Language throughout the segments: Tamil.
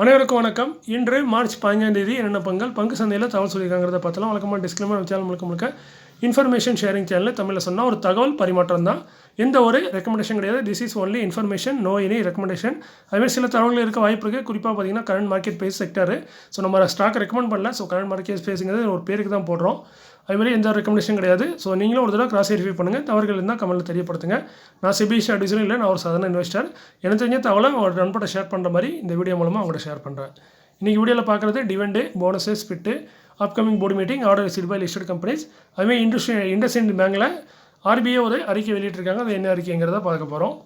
அனைவருக்கும் வணக்கம். இன்று மார்ச் 15ஆம் தேதி என்னென்ன பங்கு சந்தையில் தகவல் சொல்லியிருக்காங்கிறத பார்த்தலாம். வழக்கமாக டிஸ்க்ளைமர் சேனல் முழுக்க இன்ஃபர்மேஷன் ஷேரிங் சேனல் தமிழில் சொன்னால் ஒரு தகவல் பரிமாற்றம் தான். எந்த ஒரு ரெக்கமெண்டேஷன் கிடையாது. This is only information, no any recommendation. அதுமாதிரி சில தகவல்கள் இருக்க வாய்ப்பு இருக்குது. குறிப்பாக பார்த்தீங்கன்னா current market price sector. So நம்ம ஸ்டாக் ரெக்கமெண்ட் பண்ணல. ஸோ கரண்ட் மார்க்கெட் ப்ரைஸுங்கிறது ஒரு பேருக்கு தான் போடுறோம். அதுமாதிரி எந்த ரெக்கமெண்டேஷன் கிடையாது. ஸோ நீங்களும் ஒரு தடவை கிராஸ் வெரிஃபை பண்ணுங்கள். தவறுகள் இருந்தால் கமெண்ட்டில் தெரியப்படுத்துங்க. நான் செபிஷ் அட்வைசரும் இல்லை, நான் ஒரு சாதாரண இன்வெஸ்டர். எனக்கு தெரிஞ்ச தகவலை ஒரு நண்பர்கிட்ட ஷேர் பண்ணுற மாதிரி இந்த வீடியோ மூலமாக அவங்கள்ட்ட ஷேர் பண்ணுறேன். இன்றைக்கி வீடியோவில் பார்க்குறது dividend, bonus, split, upcoming board meeting, order received by listed companies. அதுமாதிரி இண்டஸ்இண்ட் பேங்கில் ஆர்பிஐ ஒரு அறிக்கை வெளியிட்டிருக்காங்க. அது என்ன அறிக்கைங்கிறத பார்க்க போகிறோம்.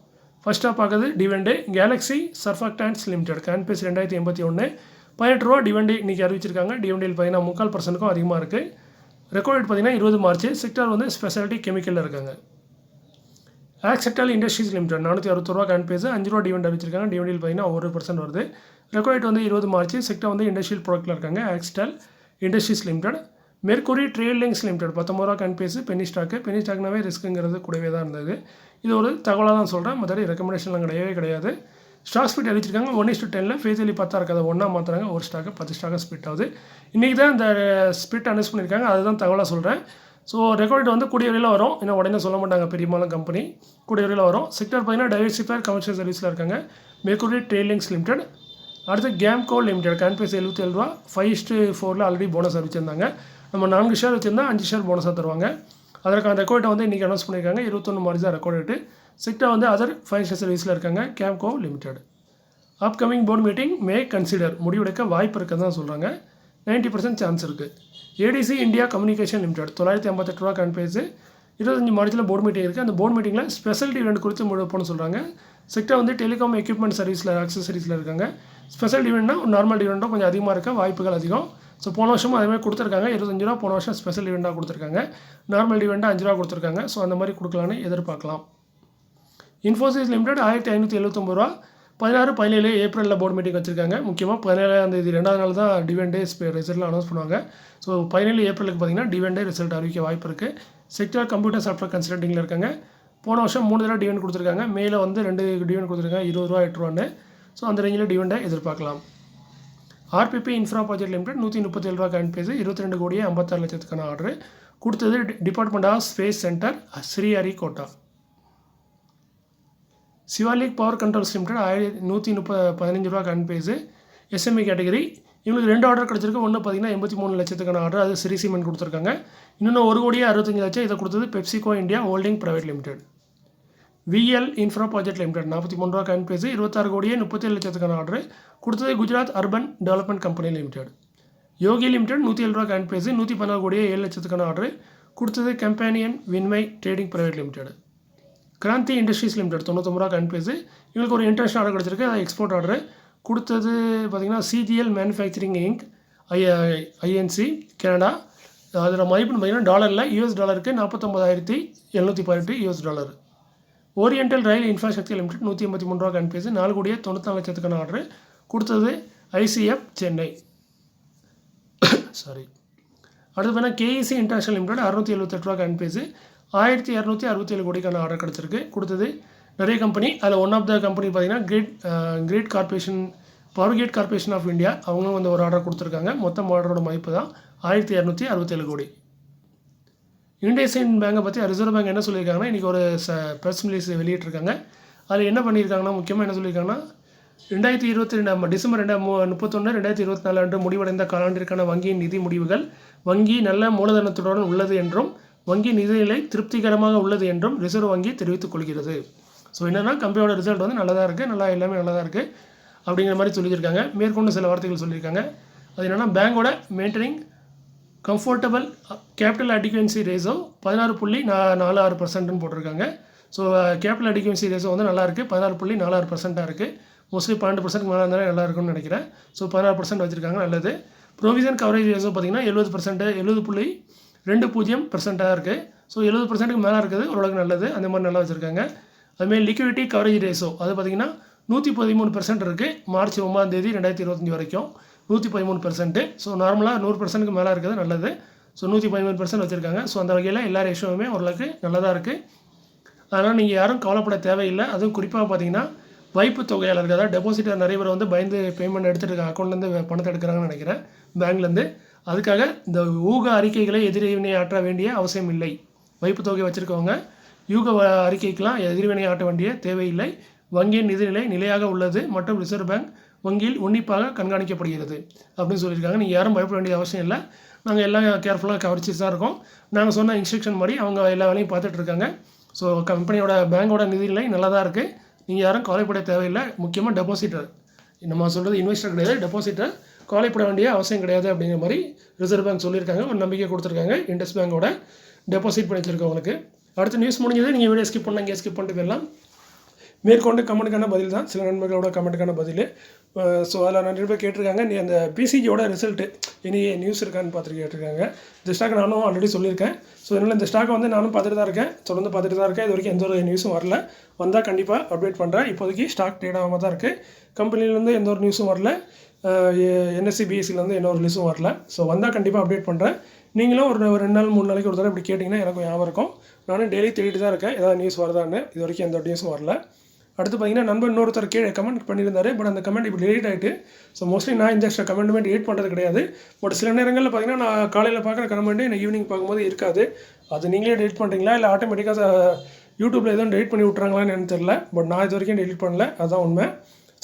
ஃபஸ்ட்டாக பார்க்குறது டிவிடெண்ட். கேலக்ஸி சர்ஃபாக்டான்ஸ் லிமிடெட் கான்பேஸ் 2081 18 ரூபா டிவிடெண்ட் இன்றைக்கி அறிவிச்சிருக்காங்க. டிவிடெண்டில் பார்த்தீங்கன்னா 3.4% அதிகமாக இருக்குது. ரெக்கார்ட் பார்த்தீங்கன்னா 20 மார்ச். செக்டர் வந்து ஸ்பெஷாலிட்டி கெமிக்கலில் இருக்காங்க. ஆக்செப்டல் இண்டஸ்ட்ரீஸ் லிமிடெட் 460 ரூபா கான்பேஸ் 5 ரூபா டிவிடெண்ட் அறிவிச்சிருக்காங்க. டிவிடெண்டில் பார்த்தீங்கன்னா 1% வருது. ரெக்கார்ட் வந்து 20 மார்ச். செக்டர் வந்து இண்டஸ்ட்ரியல் ப்ராடக்ட்டில் இருக்காங்க. ஆக்செப்டல் industries limited. Mercury tradings limited 19 ரூபா கான்பேஸ் பெனி ஸ்டாக்னாவே ரிஸ்க்குங்கிறது கூடவே தான் இருந்தது. இது ஒரு தகவலாக தான் சொல்கிறேன். மற்றபடி ரெக்கமெண்டேஷன்லாம் கிடையவே. ஸ்டாக் ஸ்பிட் அறிவிச்சிருக்காங்க. 1:10 ஃபேஸ் வேல்யூ 10 இருக்காது. ஒன்றா மாற்றுறாங்க. ஒரு ஸ்டாக்கு 10 ஸ்டாக்காக ஸ்பிட் ஆகுது. இன்றைக்கி தான் இந்த ஸ்பிட் அனௌன்ஸ் பண்ணியிருக்காங்க. அதுதான் தகவலாக சொல்கிறேன். ஸோ ரெக்கார்ட் வந்து கூடிய வரையில் வரும். இன்னும் உடனே சொல்ல மாட்டாங்க. பெரியமாலும் கம்பெனி கூடிய வரையில் வரும். செக்டர் பார்த்தீங்கன்னா டைவர்சிஃபைட் கமர்ஷியல் சர்வீஸில் இருக்காங்க. Mercury tradings limited. அடுத்து கேம்கோ லிமிடெட் கான்பேஸ் 77 ரூபா 5:4 ஆல்ரெடி போனஸ் அறிவிச்சிருந்தாங்க. நம்ம 4 ஷேர் வச்சுருந்தா 5 ஷேர் போனஸாக தருவாங்க. அதற்கான ரெக்கார்டை வந்து இன்றைக்கி அனௌன்ஸ் பண்ணியிருக்காங்க. 21 மார்ச் தான் ரெக்கார்ட் ரேட்டு. செக்டர் வந்து அதர் ஃபைனான்ஷியல் சர்வீஸில் இருக்காங்க. கேம்கோ limited. Upcoming board meeting may consider முடிவெடுக்க வாய்ப்பு இருக்குன்னு தான் சொல்கிறாங்க. 90% சான்ஸ் இருக்குது. ஏடிசி இந்தியா கம்யூனிகேஷன் லிமிடெட் 958 ரூபா கான்பேஸு 25 மார்ச்சில் போர்டு மீட்டிங் இருக்குது. அந்த போர்டு மீட்டிங்கில் ஸ்பெஷல் டிவிடெண்ட் குறித்து முடிவுன்னு சொல்கிறாங்க. செக்டர் வந்து டெலிகாம் எக்யூப்மெண்ட் சர்வீஸில் ஆக்சசரிஸில் இருக்காங்க. ஸ்பெஷல் டிவிடெண்ட்னா நார்மல் டிவிடெண்டும் கொஞ்சம் அதிகமாக இருக்க வாய்ப்புகள் அதிகம். ஸோ போன வருஷமும் அதேமாதிரி கொடுத்துருக்காங்க. 25 ரூபா போன வருஷம் ஸ்பெஷல் டிவிடெண்டாக கொடுத்துருக்காங்க. நார்மல் டிவிடெண்டாக 5 ரூபா கொடுத்துருக்காங்க. ஸோ அந்த மாதிரி கொடுக்கலான்னு எதிர்பார்க்கலாம். இன்ஃபோசிஸ் லிமிடெட் 1579 ரூபா 16-17 ஏப்ரலில் போர்டு மீட்டிங் வச்சுருக்காங்க. முக்கியமாக 17ஆம் தேதி 2வது நாள் தான் டிவிடெண்டே ரிசல்ட்டில் அனௌன்ஸ் பண்ணுவாங்க. ஸோ 17 ஏப்ரலுக்கு பார்த்தீங்கன்னா டிவிடெண்டே ரிசல்ட் அறிவிக்க வாய்ப்பு இருக்குது. செக்டர் கம்ப்யூட்டர் சாஃப்ட்வேர் கன்சல்டிங்கில் இருக்காங்க. போன வருஷம் 3 தடவை டிவிடெண்ட் கொடுத்துருக்காங்க. மேலே வந்து 2 டிவிடெண்ட் கொடுத்துருக்காங்க. 20 ரூபா 8 ரூபான்னு. ஸோ அந்த ரேஞ்சில் டிவிடெண்டை எதிர்பார்க்கலாம். ஆர்பிபி இன்ஃப்ரா ப்ராஜெக்ட் லிமிடெட் 137 ரூபா கான்பேஸ் 22 கோடியே 56 லட்சத்துக்கான ஆர்டர் கொடுத்தது. Department of space centre Sriharikota. Shivalik power controls limited 115 ரூபா கான்பேஸு எஸ்எம்இ கேட்டகரி. இவங்களுக்கு 2 ஆர்டர் கிடச்சிருக்கு. ஒன்று பார்த்தீங்கன்னா 83 லட்சத்துக்கான ஆர்டர், அது ஸ்ரீ சிமெண்ட் கொடுத்துருக்காங்க. இன்னொன்று 1 கோடியே 65 லட்சம் இதை கொடுத்தது PepsiCo India holding private limited. VL infra project limited 43 ரூபா கான்பேஸு 26 கோடியே 37 லட்சத்துக்கான ஆர்டர் கொடுத்தது Gujarat urban development company limited. Yogi limited 107 ரூபா கான்பேஸு 114 கோடியே 7 லட்சத்துக்கான ஆர்டர் கொடுத்தது கம்பெனியன் வின்மை trading private limited. Kranti industries limited 99 ரூபா கான்பேஸு இவங்களுக்கு ஒரு இன்டர்நேஷனல் ஆர்டர் கிடச்சிருக்கு. அது எக்ஸ்போர்ட் ஆர்டர் கொடுத்தது பார்த்திங்கன்னா CGL manufacturing ink INC Canada. அதில் மதிப்புன்னு பார்த்திங்கன்னா டாலரில் யூஎஸ் டாலருக்கு 49,718 யூஎஸ் டாலர். ஓரியண்டல் ரயில் இன்ஃப்ராஸ்ட்ரக்சர் லிமிடெட் 183 ரூபா கான்பேஸு 4 கோடியே 94 லட்சத்துக்கான ஆர்டர் கொடுத்தது ஐசிஎஃப் சென்னை. சாரி. அடுத்து பார்த்தீங்கன்னா கேஇசி இன்டர்நேஷனல் லிமிடெட் 678 ரூபா கான்பேஸு 1267 கோடிக்கான ஆர்டர் கிடச்சிருக்கு. கொடுத்தது நிறைய கம்பெனி. அதில் ஒன் ஆஃப் த கம்பெனி பார்த்தீங்கன்னா grid corporation, power gate corporation of India. அவங்களும் வந்து ஒரு ஆர்டர் கொடுத்துருக்காங்க. மொத்தம் ஆர்டரோட மதிப்பு தான் 1267 கோடி. இண்டஸ்இண்ட் பேங்கை பற்றி ரிசர்வ் பேங்க் என்ன சொல்லியிருக்காங்கன்னா இன்றைக்கி ஒரு ப்ரெஸ் ரிலீஸ் வெளியிட்டிருக்காங்க. அதில் என்ன பண்ணியிருக்காங்கன்னா முக்கியமாக என்ன சொல்லியிருக்காங்கன்னா 2022 டிசம்பர் 31, 2024 அன்று முடிவடைந்த காலாண்டிற்கான வங்கியின் நிதி முடிவுகள் வங்கி நல்ல மூலதனத்துடன் உள்ளது என்றும் வங்கி நிதிநிலை திருப்திகரமாக உள்ளது என்றும் ரிசர்வ் வங்கி தெரிவித்துக் கொள்கிறது. ஸோ என்னென்னா கம்பெனியோட ரிசல்ட் வந்து நல்லதாக இருக்குது, எல்லாமே நல்லதாக இருக்குது அப்படிங்கிற மாதிரி சொல்லியிருக்காங்க. மேற்கொண்டு சில வார்த்தைகள் சொல்லியிருக்காங்க. அது என்னென்னா பேங்கோட maintaining comfortable capital adequacy ratio 16.46% போட்டிருக்காங்க. ஸோ கேபிட்டல் அடிக்வன்சி ரேஷோ வந்து நல்லாயிருக்கு. 16.46% இருக்குது. மோஸ்ட்லி 12% மேலே இருந்தாலும் நல்லா இருக்குன்னு நினைக்கிறேன். ஸோ 16% வச்சுருக்காங்க, நல்லது. ப்ரொவிஷன் கவரேஜ் ரேஷோ பார்த்திங்கன்னா 70%, 70.20% இருக்குது. ஸோ 70%க்கு மேலே இருக்குது, ஓரளவுக்கு நல்லது. அந்த மாதிரி நல்லா வச்சுருக்காங்க. அதுமாதிரி லிக்விடிட்டி கவரேஜ் ரேஷோ அது பார்த்திங்கன்னா 113% இருக்குது. மார்ச் 9ஆம் தேதி 2025 வரைக்கும் 113%. ஸோ நார்மலாக 100%க்கு மேலே இருக்கிறது நல்லது. ஸோ 113% வச்சுருக்காங்க. ஸோ அந்த வகையில் எல்லா ரேஷியோவுமே ஓரளவுக்கு நல்லதாக இருக்குது. அதனால் நீங்கள் யாரும் கவலைப்பட தேவையில்லை. அதுவும் குறிப்பாக பார்த்தீங்கன்னா வைப்பு தொகையாளர்கள், அதாவது டெபாசிட்டர் நிறைய பேர் வந்து பயந்து பேமெண்ட் எடுத்துட்டு அக்கௌண்ட்லேருந்து பணத்தை எடுக்கிறாங்கன்னு நினைக்கிறேன், பேங்க்லேருந்து. அதுக்காக இந்த ஊக அறிக்கைகளை எதிர்வினை ஆற்ற வேண்டிய அவசியம் இல்லை. வைப்பு தொகை வச்சுருக்கவங்க யூக அறிக்கைக்கெலாம் எதிர்வினை ஆற்ற வேண்டிய தேவையில்லை. வங்கியின் நிதிநிலை நிலையாக உள்ளது மற்றும் ரிசர்வ் பேங்க் வங்கியில் உன்னிப்பாக கண்காணிக்கப்படுகிறது அப்படின்னு சொல்லியிருக்காங்க. நீங்கள் யாரும் பயப்பட வேண்டிய அவசியம் இல்லை. நாங்கள் எல்லாம் கேர்ஃபுல்லாக கவனிச்சு தான் இருக்கோம். நாங்கள் சொன்ன இன்ஸ்ட்ரக்ஷன் மாதிரி அவங்க எல்லா வேலையும் பார்த்துட்ருக்காங்க. ஸோ கம்பெனியோட பேங்கோட நிதிநிலை நல்லா தான் இருக்குது. நீங்கள் யாரும் கவலைப்பட தேவையில்லை. முக்கியமாக டெபாசிட்டர், நம்ம சொல்கிறது இன்வெஸ்டர் கிடையாது, டெபாசிட்டர் கவலைப்பட வேண்டிய அவசியம் கிடையாது அப்படிங்கிற மாதிரி ரிசர்வ் பேங்க் சொல்லியிருக்காங்க. ஒரு நம்பிக்கை கொடுத்துருக்காங்க இண்டஸ் பேங்கோட டெபாசிட் பண்ணி வச்சுருக்கவங்களுக்கு. அடுத்த நியூஸ் முடிஞ்சது. நீங்கள் வீடியோ ஸ்கிப் பண்ணால் இங்கே ஸ்கிப் பண்ணிட்டு போயிடலாம். மேற்கொண்டு கமெண்ட்டுக்கான பதில் தான், சில நண்பர்களோட கமெண்ட்டுக்கான பதில். ஸோ அதில் நிறைய பேர் கேட்டிருக்காங்க, நீ அந்த பிசிஜியோட ரிசல்ட்டு இனி நியூஸ் இருக்கான்னு பார்த்துட்டு கேட்டிருக்காங்க. இந்த ஸ்டாக் நானும் ஆல்ரெடி சொல்லியிருக்கேன். ஸோ அதனால் இந்த ஸ்டாக்கை வந்து நானும் பார்த்துட்டு தான் இருக்கேன், தொடர்ந்து பார்த்துட்டு தான் இருக்கேன். இது வரைக்கும் எந்த ஒரு நியூஸும் வரல. வந்தால் கண்டிப்பாக அப்டேட் பண்ணுறேன். இப்போதைக்கு ஸ்டாக் ட்ரேட் ஆகாமல் தான் இருக்குது. கம்பெனிலேருந்து எந்த ஒரு நியூஸும் வரல, என்எஸ்சி பிஎஸ்சிலேருந்து எந்த ஒரு நியூஸும் வரல. ஸோ வந்தால் கண்டிப்பாக அப்டேட் பண்ணுறேன். நீங்களும் ஒரு 2 நாள் 3 நாளைக்கு ஒரு தடவை இப்படி கேட்டிங்கன்னா எனக்கும் ஞாபகம் இருக்கும். நானும் டெய்லி தேடிட்டு தான் இருக்கேன் ஏதாவது நியூஸ் வருதான்னு. இது வரைக்கும் எந்த நியூஸும் வரல. அடுத்து பார்த்தீங்கன்னா நண்பர் இன்னொருத்தர் கீழே கமெண்ட் பண்ணியிருந்தாரு. பட் அந்த கமெண்ட் இப்போ டெலிட் ஆகிட்டு. ஸோ மோஸ்ட்லி நான் இந்த எக்ஸ்ட்ரா கமெண்ட்டுமே டெலிட் பண்ணுறது கிடையாது. பட் சில நேரங்களில் பார்த்தீங்கன்னா நான் காலையில் பார்க்குற கமெண்ட்டு எனக்கு ஈவினிங் பார்க்கும்போது இருக்காது. அது நீங்களே டெலிட் பண்ணுறீங்களா இல்லை ஆட்டோமேட்டிக்காக யூடியூப்பில் எதுவும் டெலிட் பண்ணி விட்றாங்களான்னு எனக்கு தெரியல. பட் நான் இது வரைக்கும் டெலிட் பண்ணல, அதுதான் உண்மை.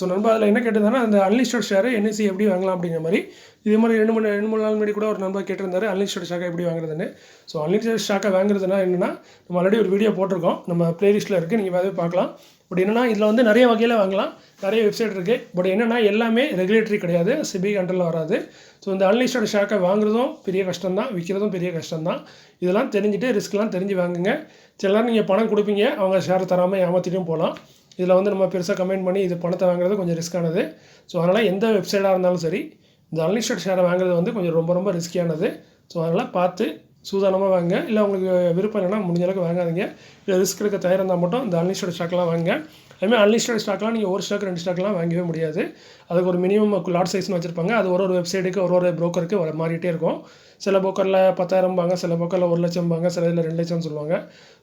ஸோ நண்பர் அதில் என்ன கேட்டிருந்தாங்கன்னா அந்த அன்லிஸ்டட் ஷேர் என்எஸ்சி எப்படி வாங்கலாம் அப்படிங்கிற மாதிரி. இதே மாதிரி 2-3 நாள் முன்னாடி கூட ஒரு நண்பர் கேட்டிருந்தாரு அன்லிஸ்டட் ஸ்டாக்கை எப்படி வாங்குறதுன்னு. ஸோ அன்லிஸ்டட் ஸ்டாக்கை வாங்குறதுனா என்னென்னா, நம்ம ஆல்ரெடி ஒரு வீடியோ போட்டிருக்கோம், நம்ம ப்ளேலிஸ்ட்டில் இருக்குது, நீங்கள் அதை பார்க்கலாம். பட் என்னென்னா இதில் வந்து நிறைய வகையில் வாங்கலாம், நிறைய வெப்சைட் இருக்குது. பட் என்னென்னா எல்லாமே ரெகுலேட்டரி கிடையாது, சிபி கண்ட்ரோலில் வராது. ஸோ இந்த அன்லிஸ்டட் ஸ்டாக்கை வாங்குறதும் பெரிய கஷ்டம் தான், விற்கிறதும் பெரிய கஷ்டம் தான். இதெல்லாம் தெரிஞ்சுட்டு ரிஸ்க்லாம் தெரிஞ்சு வாங்குங்க. சிலர் நீங்கள் பணம் கொடுப்பீங்க, அவங்க ஷேர் தராமல் ஏமாற்றிட்டும் போகலாம். இதில் வந்து நம்ம பெருசாக கமெண்ட் பண்ணி இது பணத்தை வாங்குறது கொஞ்சம் ரிஸ்க்கானது. ஸோ அதனால் எந்த வெப்சைட்டாக இருந்தாலும் சரி, இந்த அன்லிஸ்டட் ஷேரை வாங்குறது வந்து கொஞ்சம் ரொம்ப ரிஸ்கியானது. ஸோ அதனால் பார்த்து சூதானமாக வாங்க. இல்லை உங்களுக்கு விருப்பம் இல்லைன்னா முடிஞ்ச அளவுக்கு வாங்காதீங்க. இல்லை ரிஸ்க் எடுக்க தயாராக இருந்தால் மட்டும் இந்த அன்லிஸ்டட் ஸ்டாக்லாம் வாங்க. அதுமாதிரி அன்லிஸ்டட் ஸ்டாக்லாம் நீங்கள் ஒரு ஸ்டாக் 2 ஸ்டாக்லாம் வாங்கவே முடியாது. அதுக்கு ஒரு மினிமம் லாட் சைஸ்னு வச்சுருப்பாங்க. அது ஒரு வெப்சைட்டுக்கு ஒரு ப்ரோக்கருக்கு மாறிட்டே இருக்கும். சில புரோக்கரில் 10,000 பாங்க, சில புரோக்கரில் 1 லட்சம் பாங்க, சில இதில் 2 லட்சம் சொல்லுவாங்க.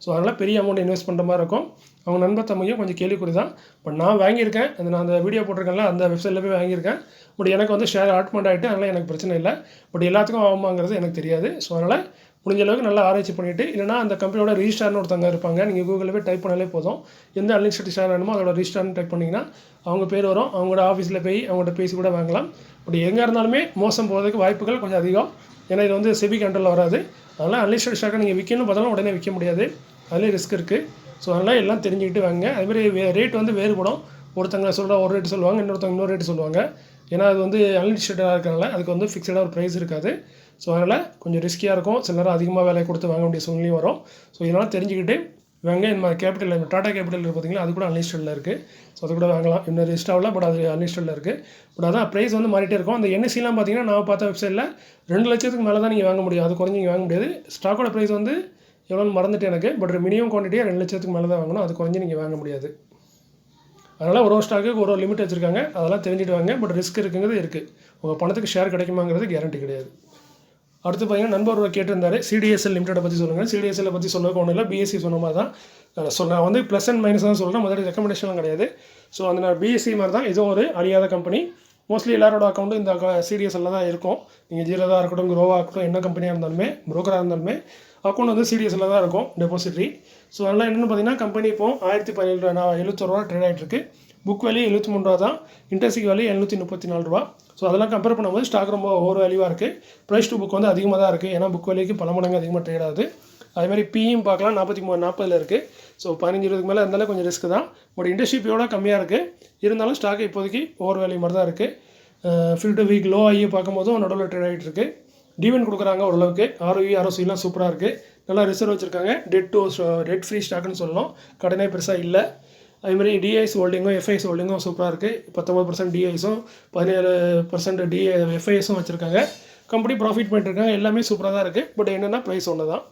ஸோ அதனால் பெரிய அமௌண்ட் இன்வெஸ்ட் பண்ணுற மாதிரி இருக்கும். அவங்க நண்பர் தம்பியும் கொஞ்சம் கேள்விக்குறி தான். பட் நான் வாங்கியிருக்கேன், நான் அந்த வீடியோ போட்டிருக்கேன்ல அந்த வெப்சைட்டில் போய் வாங்கியிருக்கேன். பட் எனக்கு வந்து ஷேர் ஆட்மெண்ட் ஆகிட்டு, அதனால் எனக்கு பிரச்சனை இல்லை. பட் எல்லாத்துக்கும் ஆகுமாங்கிறது எனக்கு தெரியாது. ஸோ அதனால் முடிஞ்ச அளவுக்கு நல்லா ஆராய்ச்சி பண்ணிவிட்டு, இல்லைனா அந்த கம்பெனியோட ரிஜிஸ்டார்னு ஒருத்தவங்க இருப்பாங்க, நீங்கள் கூகுளில் போய் டைப் பண்ணாலே போதும். எந்த அன்லிஸ்டட் ஷேர் வேணுமோ அதோட ரிஜிஸ்டார்னு டைப் பண்ணிங்கன்னா அவங்க பேர் வரும். அவங்களோட ஆஃபீஸில் போய் அவங்கள்ட்ட பேசி கூட வாங்கலாம். பட் எங்கே இருந்தாலுமே மோசம் போகிறதுக்கு வாய்ப்புகள் கொஞ்சம் அதிகம். ஏன்னா இது வந்து செபி கண்ட்ரோலில் வராது. அதனால் அன்லிஸ்டட் ஸ்டாக்கை நீங்கள் விற்கணும் பார்த்தாலும் உடனே விற்க முடியாது, அதுலேயே ரிஸ்க் இருக்குது. ஸோ அதனால் எல்லாம் தெரிஞ்சுக்கிட்டு வாங்க. அதுமாதிரி ரேட் வந்து வேறுபடும். ஒருத்தங்க சொல்கிற ஒரு ரேட்டு சொல்லுவாங்க, இன்னொருத்தவங்க இன்னொரு ரேட்டு சொல்லுவாங்க. ஏன்னா அது வந்து அன்லிஸ்டடாக இருக்கிறனால அதுக்கு வந்து ஃபிக்ஸடாக ஒரு ப்ரைஸ் இருக்காது. ஸோ அதனால் கொஞ்சம் ரிஸ்கியாக இருக்கும். சில நேரம் அதிகமாக விலை கொடுத்து வாங்க வேண்டிய சூழ்நிலையும் வரும். ஸோ இதனால் தெரிஞ்சுக்கிட்டு வாங்க. நம்ம கேபிட்டல் டாடா கேபிட்டல் பார்த்தீங்கன்னா அது கூட அன்லிஸ்டடில் இருக்குது. ஸோ அது கூட வாங்கலாம். இன்னும் ரிஜிஸ்டர் ஆகல, பட் அது அன்லிஸ்டடில் இருக்குது. பட் அதான் ப்ரைஸ் வந்து மாறிட்டே இருக்கும். அந்த என்எஸ்சிலாம் பார்த்தீங்கன்னா நான் பார்த்த வெப்சைட்டில் 2 லட்சத்துக்கு மேலே தான் நீங்கள் வாங்க முடியும், அது குறைஞ்சி நீங்கள் வாங்க முடியாது. ஸ்டாக்கோட ப்ரைஸ் வந்து எவ்வளோன்னு மறந்துட்டு எனக்கு, பட் மினிமம் குவான்டிட்டியாக 2 லட்சத்துக்கு மேலே தான் வாங்கணும், அது குறைஞ்சி நீங்கள் வாங்க முடியாது. அதனால் ஒரு ஸ்டாக்கு ஒரு லிமிட் வச்சுருக்காங்க, அதெல்லாம் தெரிஞ்சுட்டு வாங்க. பட் ரிஸ்க் இருக்குங்கிறது இருக்குது. உங்கள் பணத்துக்கு ஷேர் கிடைக்குமாங்கிறது கேரண்டி கிடையாது. அடுத்து பார்த்தீங்கன்னா நண்பர் கேட்டிருந்தார் சிடிஎஸ்எல் லிமிட்டை பற்றி சொல்லுங்கள். சிடிஎஸ்எல் பற்றி சொல்லுறதுக்கு ஒன்றும் இல்லை, பிஎஸ்சி சொன்ன மாதிரி தான் நான் வந்து ப்ளஸ் அண்ட் மைனஸ் தான் சொல்கிறேன், முதல்ல ரெக்கமெண்டேஷன்லாம் கிடையாது. ஸோ அந்த நான் பிஎஸ்சி மாதிரி தான், இதுவும் ஒரு அழியாத கம்பெனி. மோஸ்ட்லி எல்லாரோட அக்கௌண்ட்டும் இந்த சிடிஎஸ்எல்ல தான் இருக்கும். நீங்கள் ஜீரோதாக இருக்கட்டும், குரோவாக இருக்கட்டும், என்ன கம்பெனியாக இருந்தாலுமே, ப்ரோக்கராக இருந்தாலுமே அக்கௌண்ட் வந்து சிடிஎஸ்எல்ல தான் இருக்கும், டெபாசிட்ரி. ஸோ அதனால் என்னென்னு பார்த்தீங்கன்னா கம்பெனி இப்போ 1071 ரூபா ட்ரேட் ஆகிட்டு இருக்குது. புக் வேல்யூ 73 ரூபா தான், இன்ட்ரெஸ்ட் வேல்யூ 734 ரூபா. ஸோ அதெல்லாம் கம்பேர் பண்ணும்போது ஸ்டாக் ரொம்ப ஓவர் வேல்யூவாக இருக்குது. ப்ரைஸ் டு புக் வந்து அதிகமாக தான் இருக்குது, ஏன்னா புக் வேல்யூக்கு பல மடங்கு அதிகமாக ட்ரேட் ஆகுது. அதேமாதிரி பியும் பார்க்கலாம் 43-40 இருக்குது. ஸோ 15-20 மேலே இருந்தாலும் கொஞ்சம் ரிஸ்க் தான். பட் இண்டஸ்ட்ரியோட கம்மியாக இருக்குது, இருந்தாலும் ஸ்டாக் இப்போதைக்கு ஓவர் வேல்யூ மாதிரி தான் இருக்குது. ஃபில்டு வீக் லோ ஆகி பார்க்கும்போதும் நடுவில் ட்ரேட் ஆகிட்டு இருக்குது. டிவிடெண்ட் கொடுக்குறாங்க ஓரளவுக்கு, ROE சூப்பராக இருக்குது, நல்லா ரிசர்வ் வச்சுருக்காங்க. டெட் ஃப்ரீ ஸ்டாக்குன்னு சொல்லணும், கடனே பெருசாக இல்லை. அதுமாதிரி டிஐஸ் ஹோல்டிங்கும் எஃப்ஐஎஸ் ஹோல்டிங்கும் சூப்பராக இருக்குது. 19% டிஐஸும் 17% எஃப்ஐஎஸும் வச்சுருக்காங்க. கம்பெனி ப்ராஃபிட் பண்ணிட்டுருக்காங்க, எல்லாமே சூப்பராக தான் இருக்குது. பட் என்னென்னா ப்ரைஸ் ஒன்று தான்.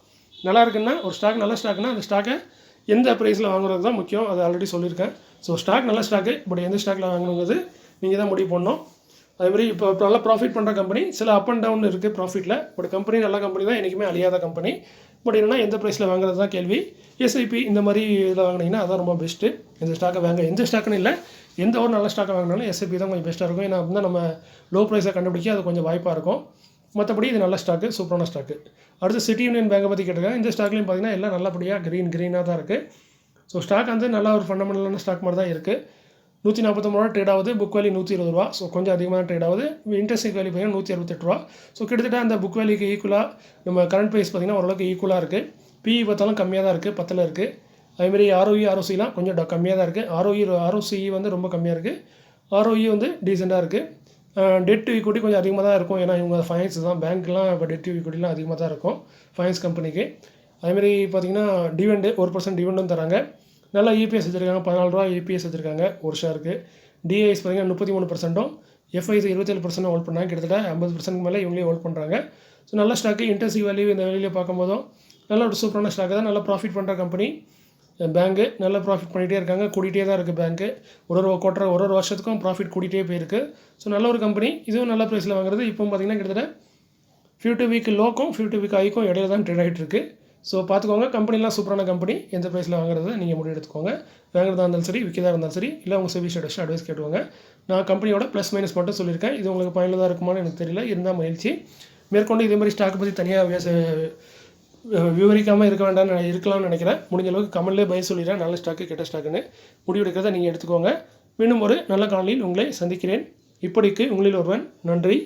நல்லா இருக்குன்னா ஒரு ஸ்டாக் நல்ல ஸ்டாக்னா அந்த ஸ்டாக்கை எந்த ப்ரைஸில் வாங்குறது தான் முக்கியம், அது ஆல்ரெடி சொல்லியிருக்கேன். ஸோ ஸ்டாக் நல்ல ஸ்டாக்கு, பட் எந்த ஸ்டாக்கில் வாங்கணுங்கிறது நீங்கள் தான் முடிவு பண்ணணும். அதுமாதிரி இப்போ நல்லா ப்ராஃபிட் பண்ணுற கம்பெனி, சில அப் அண்ட் டவுன் இருக்குது ப்ராஃபிட்டில். பட் கம்பெனி நல்ல கம்பெனி தான், என்றைக்குமே அழியாத கம்பெனி. பட் என்னென்னா எந்த ப்ரைஸில் வாங்குறது தான் கேள்வி. எஸ்ஐபி இந்த மாதிரி இதில் வாங்கினீங்கன்னா அதான் ரொம்ப பெஸ்ட்டு. இந்த ஸ்டாக்கை வாங்க, எந்த ஸ்டாக்குன்னு இல்லை, எந்த ஒரு நல்ல ஸ்டாக்கை வாங்கினாலும் எஸ்ஐபி தான் கொஞ்சம் பெஸ்ட்டாக இருக்கும். ஏன்னா அப்போ தான் நம்ம லோ ப்ரைஸை கண்டுபிடிக்க அது கொஞ்சம் வாய்ப்பாக இருக்கும். மற்றபடி இது நல்ல ஸ்டாக்கு, சூப்பரான ஸ்டாக்கு. அடுத்து சிட்டி யூனியன் பேங்கை பற்றி கேட்டிருக்காங்க. இந்த ஸ்டாக்லையும் பார்த்தீங்கன்னா எல்லாம் நல்லபடியாக க்ரீனாக தான் இருக்குது. ஸோ ஸ்டாக் வந்து நல்ல ஒரு ஃபண்டமெண்டலான ஸ்டாக் மாதிரி தான் இருக்குது. 143 ரூபா ட்ரேட் ஆகுது. புக் வேல்யூ 120 ரூபா. ஸோ கொஞ்சம் அதிகமாக ட்ரேட் ஆகுது. இன்ட்ரெஸ்டிங் வேல்யூ பார்த்தீங்கன்னா 168 ரூபா. ஸோ கிட்டத்தட்ட அந்த புக் வேல்யூக்கு ஈக்குவலாக நம்ம கரண்ட் ப்ரைஸ் பார்த்தீங்கன்னா ஓரளவுக்கு ஈக்குவலாக இருக்குது. பிஇ பார்த்தாலும் கம்மியாக தான் இருக்குது, 10 இருக்குது. அதேமாதிரி ROE ROCலாம் கொஞ்சம் கம்மியாக தான் இருக்குது. ROCE வந்து ரொம்ப கம்மியாக இருக்குது. ROE வந்து டீசெண்டாக இருக்குது. டெட் டு ஈக்விட்டி கொஞ்சம் அதிகமாக தான் இருக்கும். ஏன்னா இவங்க ஃபைனான்ஸ் தான், பேங்க்லாம் இப்போ டெட் டு ஈக்விட்டிலாம் அதிகமாக தான் இருக்கும் ஃபைனான்ஸ் கம்பெனிக்கு. அதேமாதிரி பார்த்தீங்கன்னா டிவிடெண்டு 1% டிவிடெண்டும் தராங்க. நல்லா EPS வச்சுருக்காங்க. 14 ரூபா EPS வச்சுருக்காங்க ஒரு ஷேருக்கு. DIS பார்த்தீங்கன்னா 33%, FIs 27% ஹோல்ட் பண்ணாங்க. கிட்டத்தட்ட 50% மேலே இவங்களே ஹோல்ட் பண்ணுறாங்க. ஸோ நல்ல ஸ்டாக்கு. இன்ட்ரெஸ்டிங் வேல்யூ இந்த வேலையில் பார்க்கும்போதும் நல்ல ஒரு சூப்பரான ஸ்டாக்கு தான். நல்லா ப்ராஃபிட் பண்ணுற கம்பெனி பேங்க்கு. நல்லா ப்ராஃபிட் பண்ணிகிட்டே இருக்காங்க, கூட்டிகிட்டே தான் இருக்குது பேங்க்கு. ஒரு ஒரு வருஷத்துக்கும் ப்ராஃபிட் கூட்டிகிட்டே போயிருக்கு. ஸோ நல்ல ஒரு கம்பெனி. இதுவும் நல்ல ப்ரைஸில் வாங்குறது. இப்போ பார்த்தீங்கன்னா கிட்டத்தட்ட 50 வீக் லோக்கும் 50 வீக் ஹைக்கும் இடையில தான் ட்ரேட் ஆகிட்டு இருக்குது. ஸோ பார்த்துக்கோங்க. கம்பெனிலாம் சூப்பரான கம்பெனி. எந்த ப்ரைஸில் வாங்குறத நீங்கள் முடிவு எடுத்துக்கோங்க. வாங்குறதா இருந்தாலும் சரி, விற்கிறதா இருந்தாலும் சரி, இல்லை உங்கள் செபி ஸ்டேட்டஸ் அட்வைஸ் கேட்டுவாங்க. நான் கம்பெனியோட ப்ளஸ் மைனஸ் மட்டும் சொல்லியிருக்கேன். இது உங்களுக்கு பயனுள்ளதாக இருக்குமான்னு எனக்கு தெரியல, இருந்தால் மகிழ்ச்சி. மேற்கொண்டு இதே மாதிரி ஸ்டாக்கை பற்றி தனியாக விவரிக்காமல் இருக்கலாம்னு நினைக்கிறேன். முடிஞ்ச அளவுக்கு கமெண்ட்லேயே பதில் சொல்லிடுறேன், நல்ல ஸ்டாக்கு கெட்ட ஸ்டாக்குன்னு. முடிவெடுக்கிறத நீங்கள் எடுத்துக்கோங்க. மீண்டும் ஒரு நல்ல காலையில் உங்களை சந்திக்கிறேன். இப்படிக்கு உங்களில் ஒருவன். நன்றி.